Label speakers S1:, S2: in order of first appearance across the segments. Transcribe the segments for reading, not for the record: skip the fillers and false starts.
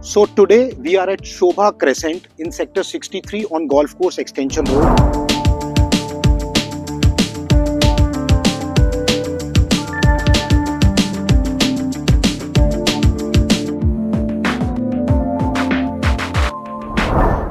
S1: So today we are at Shobha Crescent in Sector 63 on Golf Course Extension Road.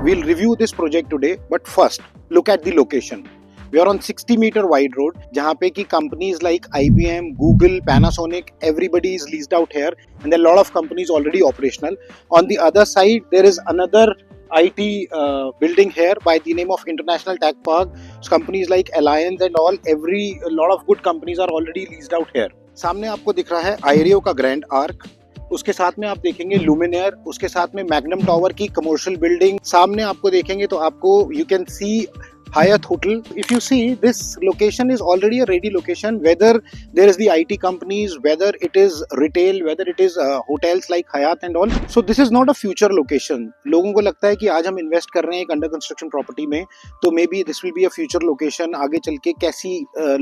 S1: We'll review this project today, but first look at the location. We are on 60-meter wide road, जहाँ पे कि companies like IBM, Google, Panasonic, everybody is leased out here, and there are a lot of companies already operational. On the other side, there is another IT building here by the name of International Tech Park. So companies like Alliance and all, a lot of good companies are already leased out here. सामने आपको दिख रहा है आयरियो का grand arc, उसके साथ में आप देखेंगे लुमिनेयर, उसके साथ में मैग्नम टावर की कमर्शियल बिल्डिंग सामने आपको देखेंगे तो आपको you can see Hyatt Hotel. If you see, this location is already a ready location, whether there is the IT companies, whether it is retail, whether it is hotels like Hyatt and all. So this is not a future location. लोगों को लगता है कि आज हम invest कर रहे हैं एक अंडर कंस्ट्रक्शन प्रॉपर्टी में, तो may be this will be a future location. आगे चल के कैसी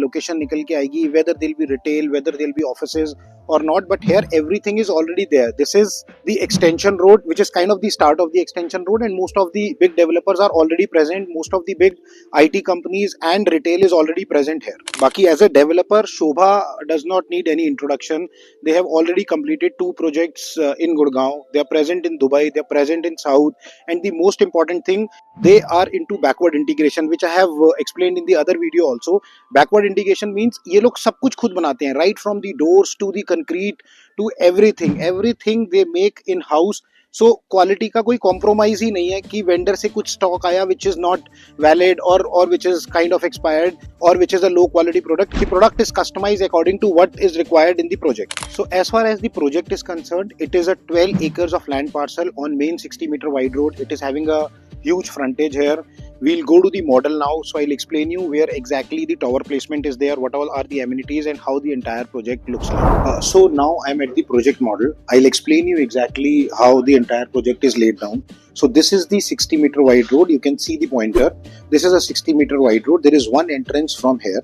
S1: लोकेशन निकल के आएगी, whether there will be retail, whether there will be offices or not, but here everything is already there. This is the extension road, which is kind of the start of the extension road, and most of the big developers are already present. Most of the big IT companies and retail is already present here. Baki, as a developer, Shobha does not need any introduction. They have already completed 2 projects in Gurgaon. They are present in Dubai. They are present in South. And the most important thing, they are into backward integration, which I have explained in the other video also. Backward integration means ये लोग सब कुछ खुद बनाते हैं, right from the doors to the concrete to everything they make in house. So quality का कोई compromise ही नहीं है कि वेंडर से कुछ स्टॉक आया which is not valid or which is kind of expired or which is a low quality product. The product is customized according to what is required in the project. So as far as the project is concerned, it is a 12 acres of land parcel on main 60-meter wide road. It is having a huge frontage here. We'll go to the model now, so I'll explain you where exactly the tower placement is there, what all are the amenities and how the entire project looks like. So now I'm at the project model. I'll explain you exactly how the entire project is laid down. So this is the 60-meter wide road. You can see the pointer. This is a 60-meter wide road. There is one entrance from here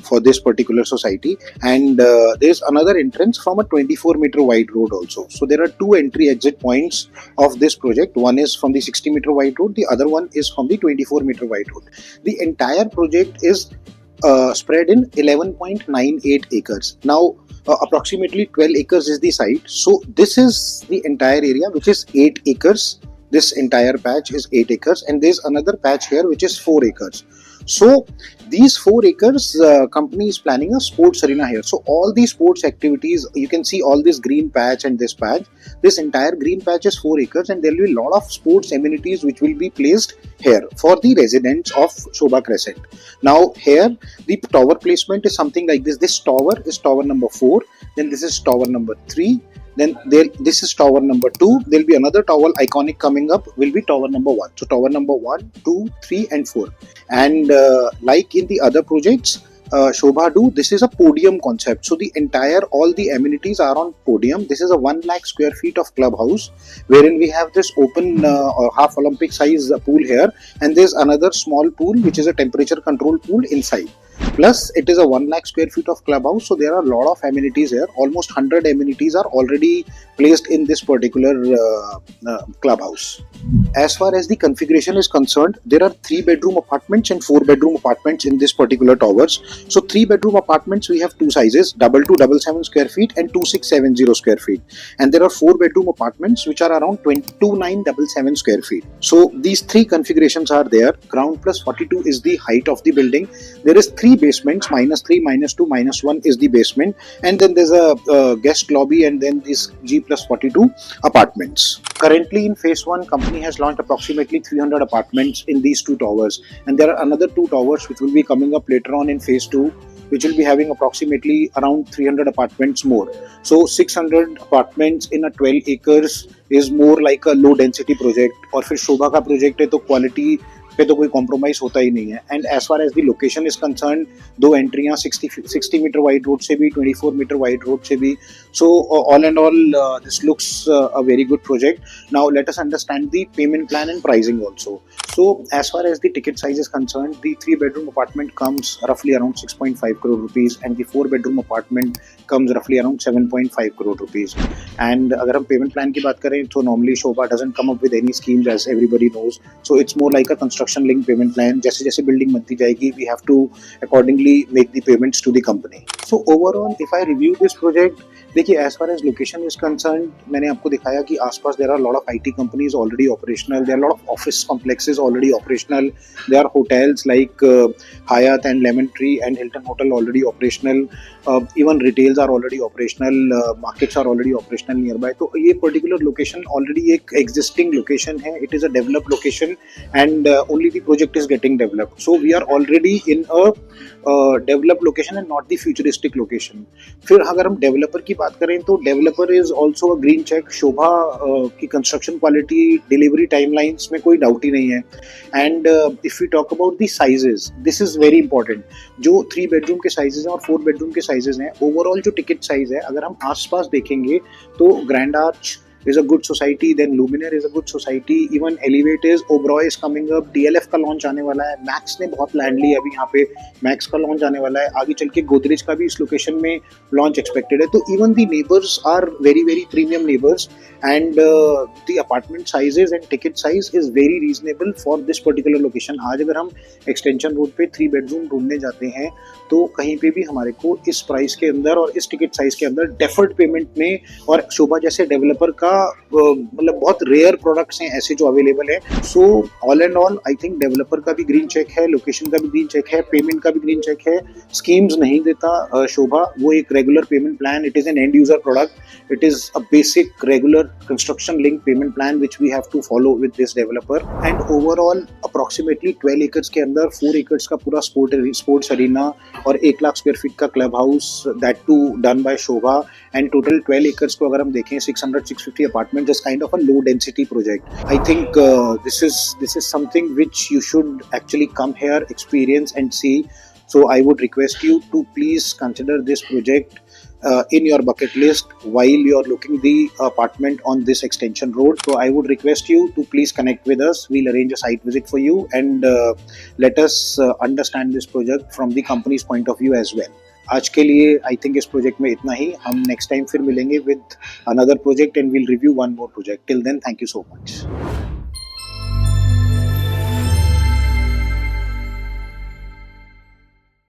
S1: for this particular society, and there is another entrance from a 24-meter wide road also. So there are 2 entry exit points of this project. One is from the 60-meter wide road, the other one is from the 24-meter wide road. The entire project is spread in 11.98 acres. Now approximately 12 acres is the site. So this is the entire area, which is 8 acres. This entire patch is 8 acres, and there is another patch here which is 4 acres. So these 4 acres, company is planning a sports arena here. So all these sports activities, you can see all this green patch and this patch. This entire green patch is 4 acres, and there will be a lot of sports amenities which will be placed here for the residents of Shobha Crescent. Now here the tower placement is something like this. This tower is tower number 4. Then this is tower number 3. Then this is tower number 2. There will be another tower iconic coming up, will be tower number 1. So tower number 1, 2, 3 and 4. And like in the other projects, Shobha do, this is a podium concept. So the all the amenities are on podium. This is a 1 lakh square feet of clubhouse, wherein we have this open half Olympic size pool here, and there's another small pool which is a temperature controlled pool inside. Plus it is a 1 lakh square feet of clubhouse, so there are a lot of amenities here. Almost 100 amenities are already placed in this particular clubhouse. As far as the configuration is concerned, there are 3-bedroom apartments and 4-bedroom apartments in this particular towers. So 3-bedroom apartments, we have 2 sizes, 2277 square feet and 2670 square feet. And there are 4-bedroom apartments which are around 2977 square feet. So these 3 configurations are there. Ground plus 42 is the height of the building. There is 3 basements, -3, -2, -1 is the basement. And then there's a guest lobby, and then this G plus 42 apartments. Currently in phase 1, company has launched approximately 300 apartments in these 2 towers. And there are another 2 towers which will be coming up later on in phase 2, which will be having approximately around 300 apartments more. So 600 apartments in a 12 acres is more like a low density project. और फिर शोभा का project है तो quality पे तो कोई compromise होता ही नहीं है. And as far as the location is concerned, 2 एंट्रियां 60 मीटर वाइड रोड से भी, 24 मीटर वाइड रोड से भी. So all and all this looks a very good project. Now let us understand the payment plan and pricing also. So as far as the ticket size is concerned, the 3-bedroom apartment comes roughly around 6.5 crore rupees and the 4-bedroom apartment comes roughly around 7.5 crore rupees. And अगर हम payment plan की बात करें तो normally Shobha doesn't come up with any schemes, as everybody knows. So it's more like a construction linked payment plan. जैसे जैसे building बनती जाएगी, we have to accordingly make the payments to the company. So overall, if I review this project, देखिए as far as location is concerned, मैंने आपको दिखाया कि आसपास there are a lot of IT companies already operational, there are a lot of office complexes already operational, there are hotels like Hyatt and Lemon Tree and Hilton Hotel already operational, even retails are already operational, markets are already operational nearby. तो ये particular location already एक existing location है, it is a developed location and only the project is getting developed. So we are already in a developed location and not the futuristic location. फिर अगर हम developer की बात करें तो developer is also a green check. Sobha की construction quality, delivery timelines में कोई डाउट ही नहीं है. And if you talk about the sizes, this is very important. जो 3 बेडरूम के साइजेस हैं और 4 बेडरूम के साइजेस हैं, ओवरऑल जो टिकट साइज है अगर हम आसपास देखेंगे तो grand arch is a good society, then Luminaire is a good society, even Elevate is, Oberoi is coming up, DLF का लॉन्च आने वाला है, Max ने बहुत लैंड ली है अभी यहाँ पे, Max का लॉन्च आने वाला है, आगे चल के गोदरेज का भी इस लोकेशन में लॉन्च एक्सपेक्टेड है. तो even the neighbours are very very premium neighbours and the apartment sizes and ticket size is very reasonable for this particular location. आज अगर हम एक्सटेंशन रोड पे 3 बेडरूम ढूंढने जाते हैं तो कहीं पे भी हमारे को इस प्राइस के अंदर और इस टिकट साइज के अंदर डेफर्ड पेमेंट में, और शोभा जैसे डेवलपर का मतलब बहुत रेयर प्रोडक्ट्स हैं ऐसे जो अवेलेबल है. सो all and all I think developer का भी ग्रीन चेक है, लोकेशन का भी ग्रीन चेक है, पेमेंट का भी ग्रीन चेक है. स्कीम्स नहीं देता शोभा, वो एक regular payment plan, it is an end user product, it is a basic regular construction link payment plan which we have to follow with this developer. And overall approximately 12 acres के अंदर 4 acres का पूरा sports arena और 1 lakh square feet का club house, that too done by Sobha. And total 12 acres को अगर हम देखें 600-650 apartment, just kind of a low density project. I think this is something which you should actually come here, experience and see. So I would request you to please consider this project in your bucket list while you are looking the apartment on this extension road. So I would request you to please connect with us. We'll arrange a site visit for you and let us understand this project from the company's point of view as well. आज के लिए I think इस project में इतना ही. हम next time फिर मिलेंगे with another project and will review one more project. Till then, thank you so much.